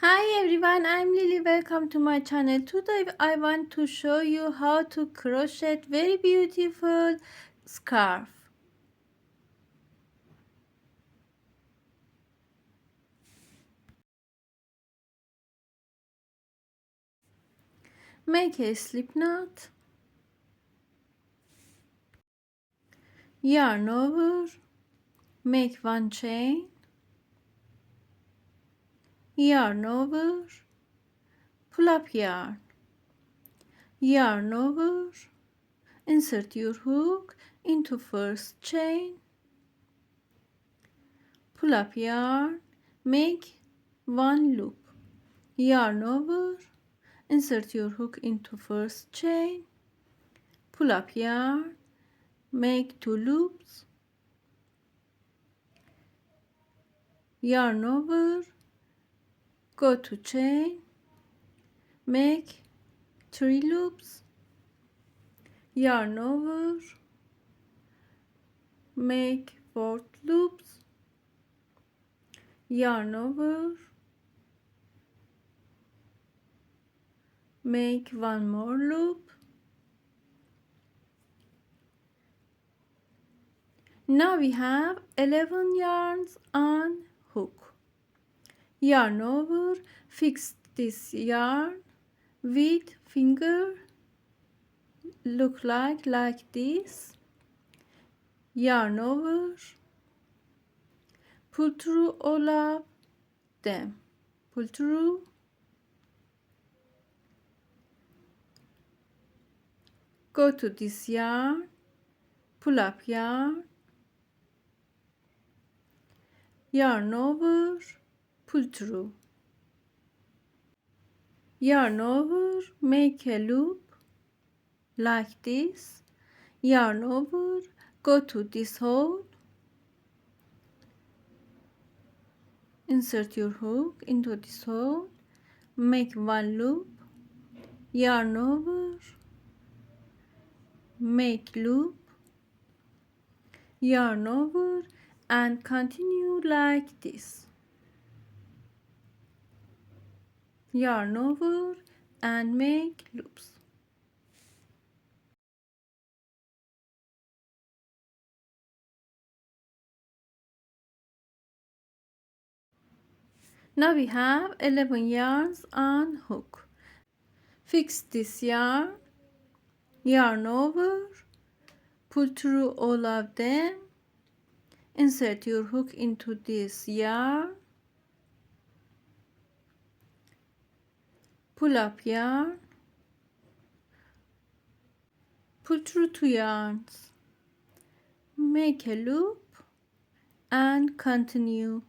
Hi everyone, I'm Lily. Welcome to my channel. Today I want to show you how to crochet very beautiful scarf. Make a slip knot, yarn over, make one chain, yarn over, pull up yarn over, insert your hook into first chain, pull up yarn, make one loop, yarn over, insert your hook into first chain, pull up yarn, make 2 loops, yarn over, go to chain, make 3 loops, yarn over, make 4 loops, yarn over, make one more loop. Now we have 11 yarns on hook. Yarn over, fix this yarn with finger, look like this, yarn over, pull through all of them, pull through, go to this yarn, pull up yarn, yarn over, pull through, yarn over, make a loop like this, yarn over, go to this hole, insert your hook into this hole, make one loop, yarn over, make loop, yarn over, and continue like this. Yarn over and make loops. Now we have 11 yarns on hook. Fix this yarn, yarn over, pull through all of them, insert your hook into this yarn, pull up yarn, pull through 2 yarns, make a loop and continue.